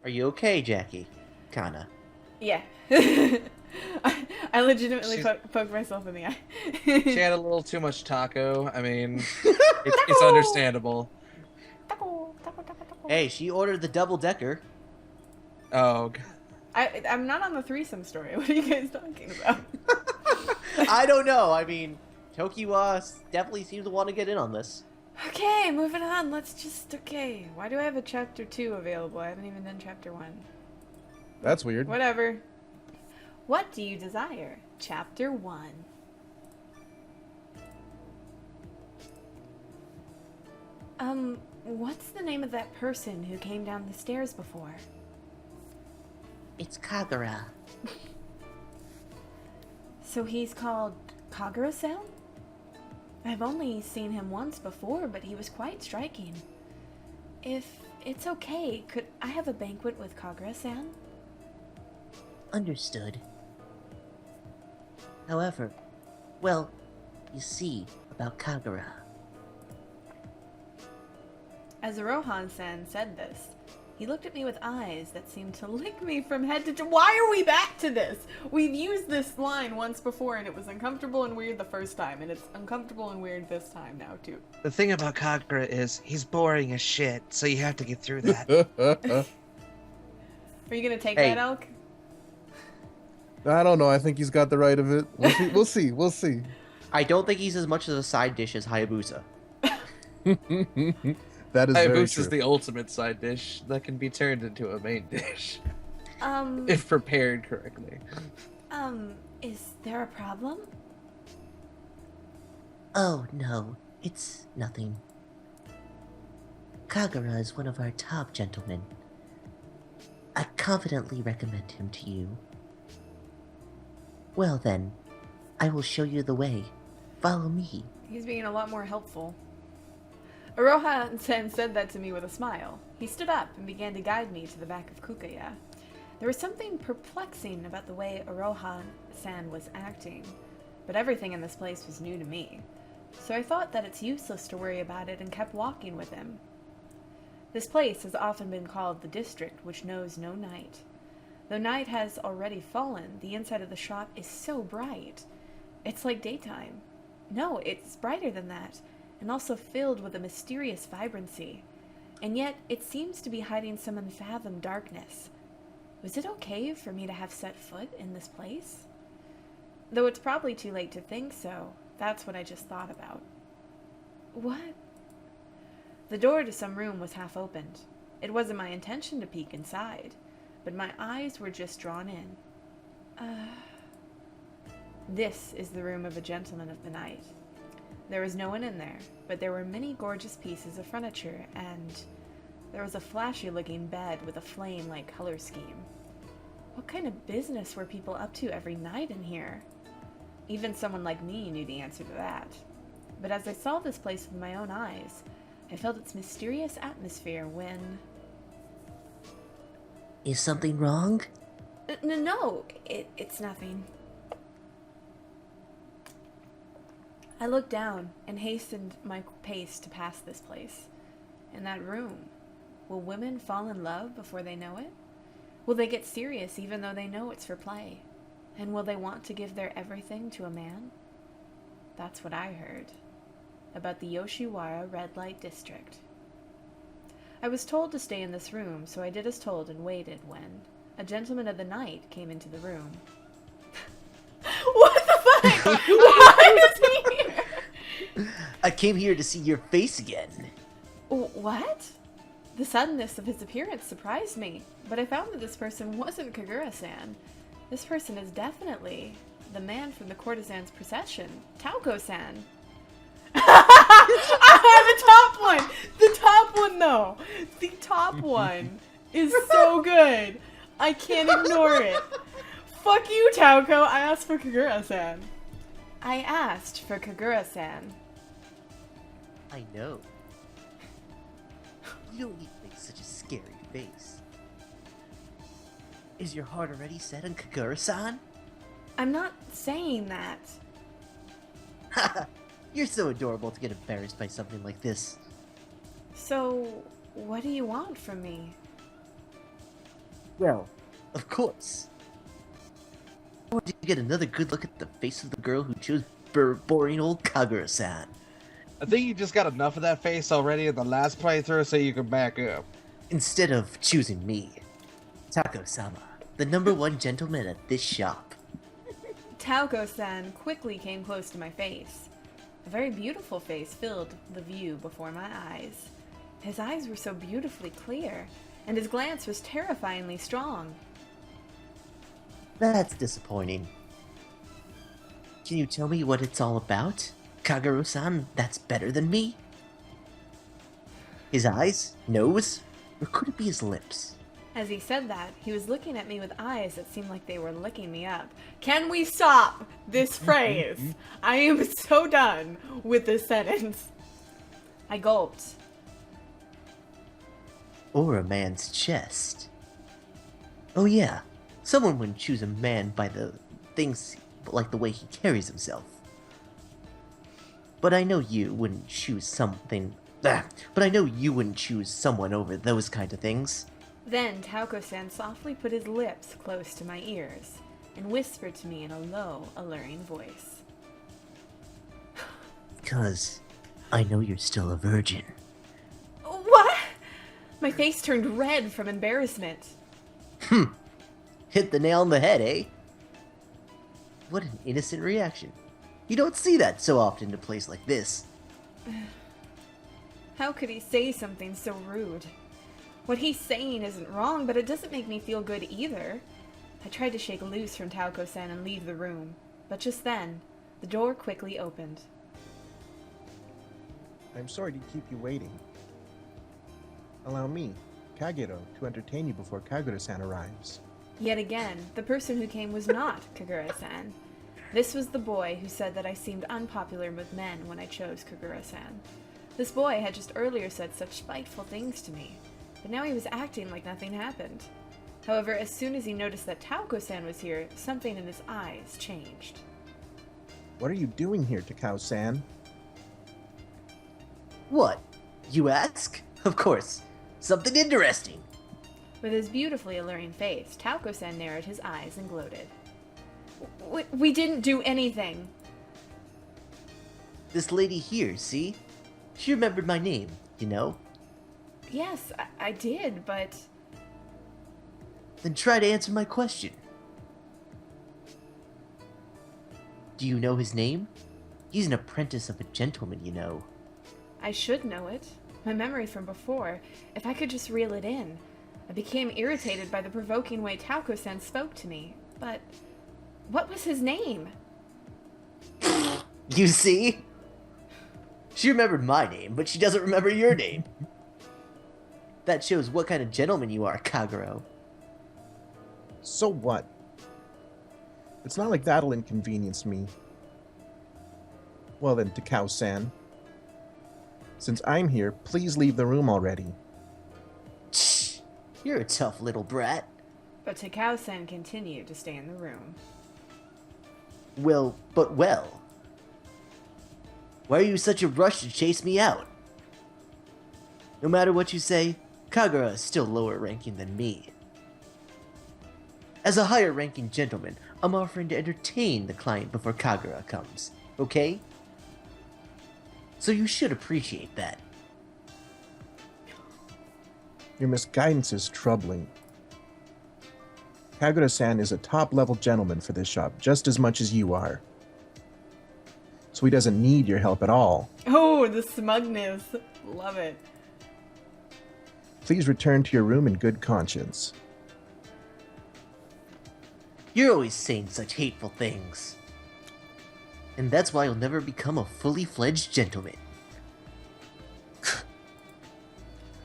Are you okay, Jackie? Kinda. Yeah. I legitimately She's poked myself in the she eye. had a little too much taco. I mean, it's understandable. Taco, taco, taco, taco. Hey, she ordered the double decker. Oh, I'm not on the threesome story. What are you guys talking about? I don't know. I mean, Tokiwa definitely seems to want to get in on this. Okay, moving on. Okay. Why do I have a chapter 2 available? I haven't even done chapter 1. That's weird. Whatever. What do you desire? Chapter 1. What's the name of that person who came down the stairs before? It's Kagura. So he's called Kagura-san? I've only seen him once before, but he was quite striking. If it's okay, could I have a banquet with Kagura-san? Understood. However, well, you see, about Kagura. As Rohan-san said this, he looked at me with eyes that seemed to lick me from head to toe. Why are we back to this? We've used this line once before, and it was uncomfortable and weird the first time, and it's uncomfortable and weird this time now, too. the thing about Kagura is he's boring as shit, so you have to get through that. Are you gonna take Hey. that, Elk? I don't know. I think he's got the right of it. We'll see. We'll see. We'll see. I don't think he's as much of a side dish as Hayabusa. That is very Hayabusa true. is the ultimate side dish that can be turned into a main dish Um, if prepared correctly. is there a problem? Oh, no, it's nothing. Kagura is one of our top gentlemen. I confidently recommend him to you. Well then, I will show you the way. Follow me. He's being a lot more helpful. Aroha-san said that to me with a smile. He stood up and began to guide me to the back of Kikuya. There was something perplexing about the way Aroha-san was acting, but everything in this place was new to me, so I thought that it's useless to worry about it and kept walking with him. This place has often been called the district which knows no night. Though night has already fallen, the inside of the shop is so bright. It's like daytime. No, it's brighter than that, and also filled with a mysterious vibrancy. And yet, it seems to be hiding some unfathomed darkness. Was it okay for me to have set foot in this place? Though it's probably too late to think so, that's what I just thought about. What? The door to some room was half opened. It wasn't my intention to peek inside, but my eyes were just drawn in. This is the room of a gentleman of the night. There was no one in there, but there were many gorgeous pieces of furniture, and there was a flashy-looking bed with a flame-like color scheme. What kind of business were people up to every night in here? Even someone like me knew the answer to that. But as I saw this place with my own eyes, I felt its mysterious atmosphere when... Is something wrong? No, it's nothing. I looked down and hastened my pace to pass this place. In that room, will women fall in love before they know it? Will they get serious even though they know it's for play? And will they want to give their everything to a man? That's what I heard about the Yoshiwara Red Light District. I was told to stay in this room, so I did as told and waited when a gentleman of the night came into the room. What the fuck? Why is he here? I came here to see your face again. What? The suddenness of his appearance surprised me, but I found that this person wasn't Kagura-san. This person is definitely the man from the courtesan's procession, Takao-san. The top one! The top one, though! The top one is so good. I can't ignore it. Fuck you, Takao. I asked for Kagura-san. I asked for Kagura-san. I know. You don't need to make such a scary face. Is your heart already set on Kagura-san? I'm not saying that. Haha, you're so adorable to get embarrassed by something like this. So, what do you want from me? Well, of course. I want to get another good look at the face of the girl who chose boring old Kagura-san. I think you just got enough of that face already in the last playthrough, so you can back up. Instead of choosing me, Tako-sama, the #1 gentleman at this shop. Taoko-san quickly came close to my face. A very beautiful face filled the view before my eyes. His eyes were so beautifully clear, and his glance was terrifyingly strong. That's disappointing. Can you tell me what it's all about? Kagura-san, that's better than me? His eyes? Nose? Or could it be his lips? As he said that, he was looking at me with eyes that seemed like they were licking me up. Can we stop this phrase? I am so done with this sentence. I gulped. Or a man's chest. Oh yeah, someone wouldn't choose a man by the things like the way he carries himself. But I know you wouldn't choose something. But I know you wouldn't choose someone over those kind of things. Then Taoko-san softly put his lips close to my ears and whispered to me in a low, alluring voice. Because I know you're still a virgin. What? My face turned red from embarrassment. Hit the nail on the head, eh? What an innocent reaction. You don't see that so often in a place like this. How could he say something so rude? What he's saying isn't wrong, but it doesn't make me feel good either. I tried to shake loose from Taoko-san and leave the room, but just then, the door quickly opened. I'm sorry to keep you waiting. Allow me, Kagero, to entertain you before Kagura-san arrives. Yet again, the person who came was not Kagura-san. This was the boy who said that I seemed unpopular with men when I chose Kagura-san. This boy had just earlier said such spiteful things to me, but now he was acting like nothing happened. However, as soon as he noticed that Taoko-san was here, something in his eyes changed. What are you doing here, Takao-san? What? You ask? Of course. Something interesting. With his beautifully alluring face, Taoko-san narrowed his eyes and gloated. We didn't do anything. This lady here, see? She remembered my name, you know? Yes, I did, but... Then try to answer my question. Do you know his name? He's an apprentice of a gentleman, you know. I should know it. My memory from before. If I could just reel it in. I became irritated by the provoking way Taoko-san spoke to me. But what was his name? You see? She remembered my name, but she doesn't remember your name. That shows what kind of gentleman you are, Kaguro. So what? It's not like that'll inconvenience me. Well then, Takao-san. Since I'm here, please leave the room already. Shh, you're a tough little brat. But Takao-san continued to stay in the room. Well. Why are you such a rush to chase me out? No matter what you say, Kagura is still lower ranking than me. As a higher ranking gentleman, I'm offering to entertain the client before Kagura comes, okay? So you should appreciate that. Your misguidance is troubling. Kagura-san is a top-level gentleman for this shop, just as much as you are. So he doesn't need your help at all. Oh, the smugness. Love it. Please return to your room in good conscience. You're always saying such hateful things. And that's why you'll never become a fully fledged gentleman.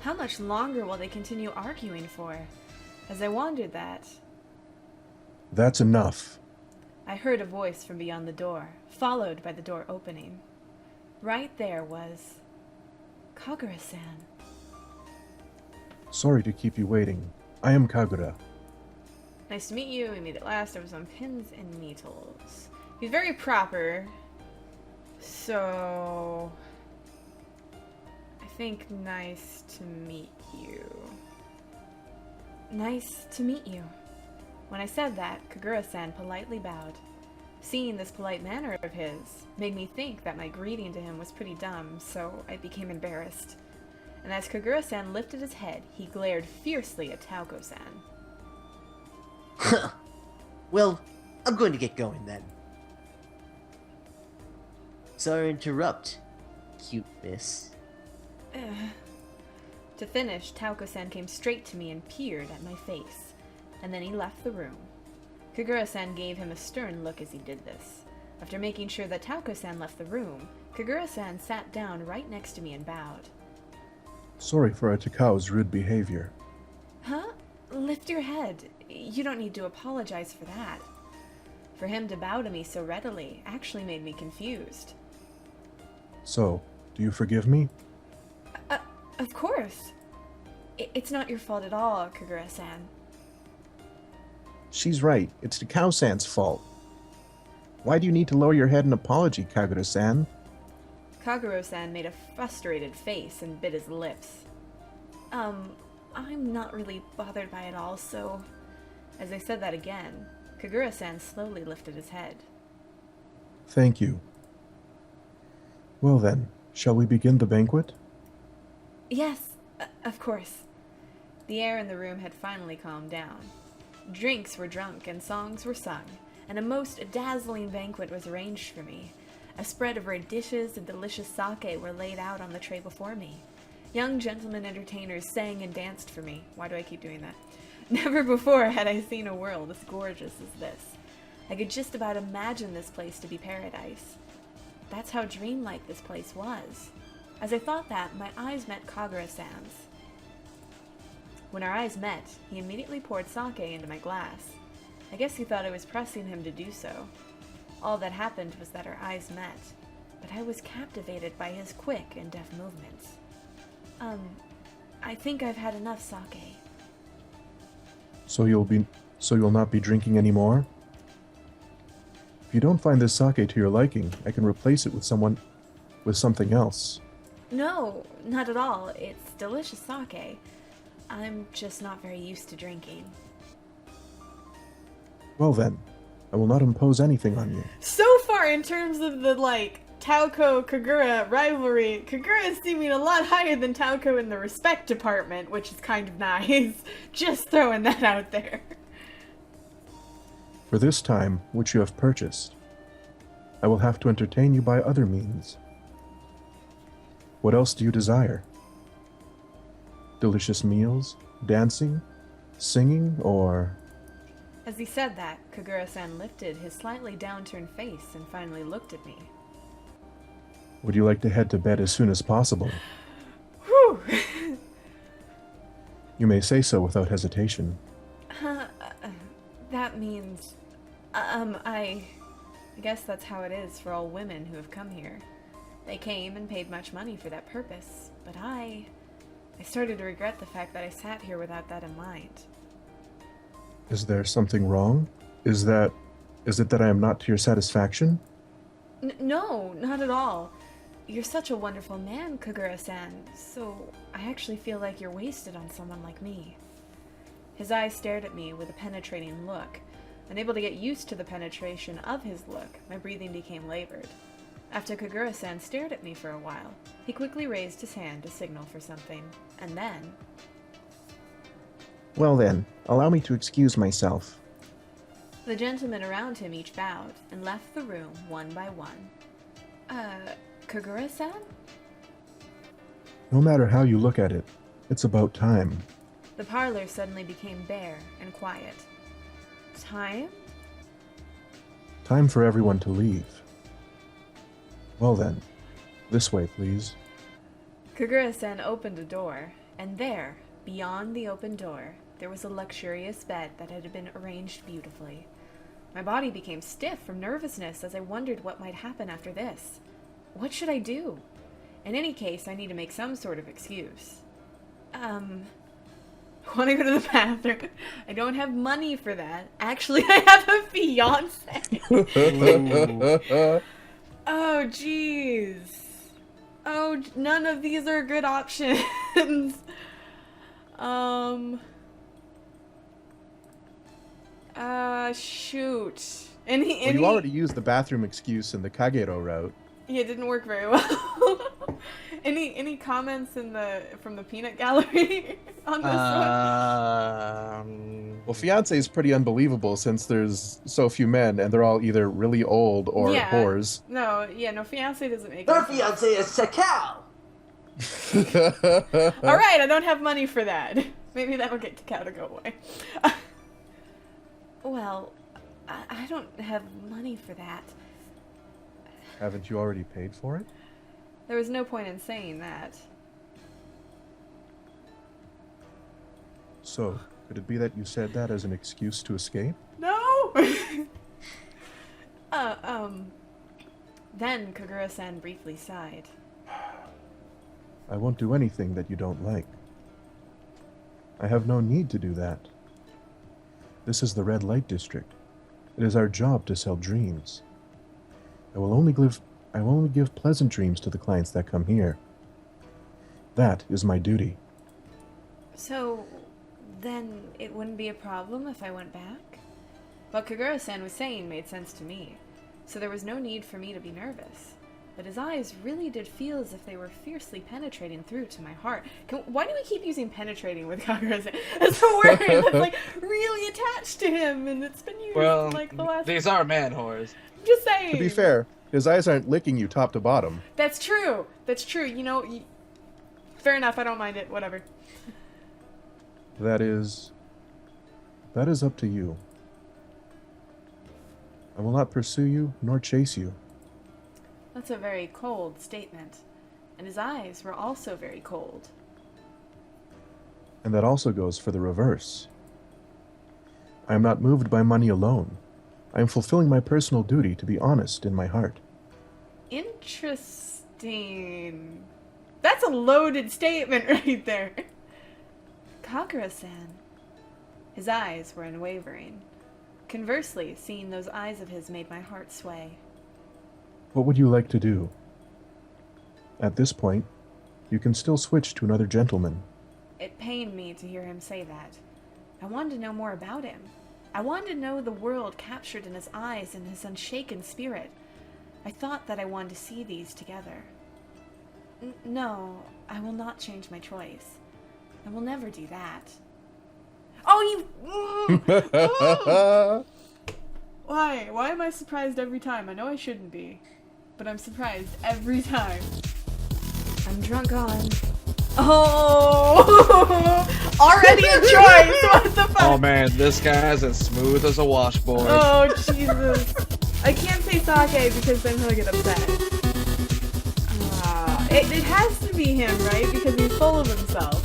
How much longer will they continue arguing for? As I wondered that, That's enough. I heard a voice from beyond the door, followed by the door opening. Right there was Kagura-san. Sorry to keep you waiting. I am Kagura. Nice to meet you. We meet at last. I was on pins and needles. He's very proper. So... I think nice to meet you. Nice to meet you. When I said that, Kagura-san politely bowed. Seeing this polite manner of his made me think that my greeting to him was pretty dumb, so I became embarrassed. And as Kagura-san lifted his head, he glared fiercely at Takao-san. Well, I'm going to get going then. Sorry to interrupt, cute miss. To finish, Takao-san came straight to me and peered at my face, and then he left the room. Kagura-san gave him a stern look as he did this. After making sure that Takao-san left the room, Kagura-san sat down right next to me and bowed. Sorry for Takao's rude behavior. Huh? Lift your head. You don't need to apologize for that. For him to bow to me so readily actually made me confused. So, do you forgive me? Of course. It's not your fault at all, Kagura-san. She's right. It's Takao-san's fault. Why do you need to lower your head in apology, Kagura-san? Kagura-san made a frustrated face and bit his lips. I'm not really bothered by it all, so... As I said that again, Kagura-san slowly lifted his head. Thank you. Well then, shall we begin the banquet? Yes, of course. The air in the room had finally calmed down. Drinks were drunk and songs were sung, and a most dazzling banquet was arranged for me. A spread of rare dishes and delicious sake were laid out on the tray before me. Young gentlemen entertainers sang and danced for me. Why do I keep doing that? Never before had I seen a world as gorgeous as this. I could just about imagine this place to be paradise. That's how dreamlike this place was. As I thought that, my eyes met Kagura-san's. When our eyes met, he immediately poured sake into my glass. I guess he thought I was pressing him to do so. All that happened was that our eyes met, but I was captivated by his quick and deft movements. I think I've had enough sake. So you'll not be drinking anymore? If you don't find this sake to your liking, I can replace it with something else. No, not at all. It's delicious sake. I'm just not very used to drinking. Well then, I will not impose anything on you. So far, in terms of the, Takao-Kagura rivalry, Kagura is seeming a lot higher than Takao in the respect department, which is kind of nice. Just throwing that out there. For this time, which you have purchased, I will have to entertain you by other means. What else do you desire? Delicious meals, dancing, singing, or... As he said that, Kagura-san lifted his slightly downturned face and finally looked at me. Would you like to head to bed as soon as possible? Whew! You may say so without hesitation. That means... I guess that's how it is for all women who have come here. They came and paid much money for that purpose, but I started to regret the fact that I sat here without that in mind. Is there something wrong? Is it that I am not to your satisfaction? No, not at all. You're such a wonderful man, Kagura-san, so I actually feel like you're wasted on someone like me. His eyes stared at me with a penetrating look. Unable to get used to the penetration of his look, my breathing became labored. After Kagura-san stared at me for a while, he quickly raised his hand to signal for something, and then... Well then, allow me to excuse myself. The gentlemen around him each bowed and left the room one by one. Kagura-san? No matter how you look at it, it's about time. The parlor suddenly became bare and quiet. Time? Time for everyone to leave. Well then, this way, please. Kagura-san opened a door, and there, beyond the open door, there was a luxurious bed that had been arranged beautifully. My body became stiff from nervousness as I wondered what might happen after this. What should I do? In any case, I need to make some sort of excuse. I want to go to the bathroom. I don't have money for that. Actually, I have a fiance. Oh, jeez. Oh, none of these are good options. Shoot. Any Well, you already used the bathroom excuse in the Kagero route. Yeah, it didn't work very well. Any comments from the peanut gallery on this one? Well, fiance is pretty unbelievable since there's so few men and they're all either really old or whores. No, fiance doesn't make Her any fiance is Takao! All right, I don't have money for that. Maybe that'll get Takao to go away. Well, I don't have money for that. Haven't you already paid for it? There was no point in saying that. So, could it be that you said that as an excuse to escape? No! Then Kagura-san briefly sighed. I won't do anything that you don't like. I have no need to do that. This is the red light district. It is our job to sell dreams. I will only give pleasant dreams to the clients that come here. That is my duty. So, then it wouldn't be a problem if I went back? What Kagura-san was saying made sense to me, so there was no need for me to be nervous. But his eyes really did feel as if they were fiercely penetrating through to my heart. Why do we keep using penetrating with Kagura-san? That's a word that's like really attached to him, and it's been used like the last... These are man whores. Just saying. To be fair, his eyes aren't licking you top to bottom. That's true. That's true. You know, fair enough. I don't mind it. Whatever. That is up to you. I will not pursue you nor chase you. That's a very cold statement. And his eyes were also very cold. And that also goes for the reverse. I am not moved by money alone. I am fulfilling my personal duty to be honest in my heart. Interesting. That's a loaded statement right there. Kagura-san. His eyes were unwavering. Conversely, seeing those eyes of his made my heart sway. What would you like to do? At this point, you can still switch to another gentleman. It pained me to hear him say that. I wanted to know more about him. I wanted to know the world captured in his eyes and his unshaken spirit. I thought that I wanted to see these together. No, I will not change my choice. I will never do that. Oh, you... Why? Why am I surprised every time? I know I shouldn't be, but I'm surprised every time. I'm drunk on. Oh! Already a choice! What the fuck? Oh man, this guy's as smooth as a washboard. Oh, Jesus. I can't say sake because then he'll get upset. It has to be him, right? Because he's full of himself.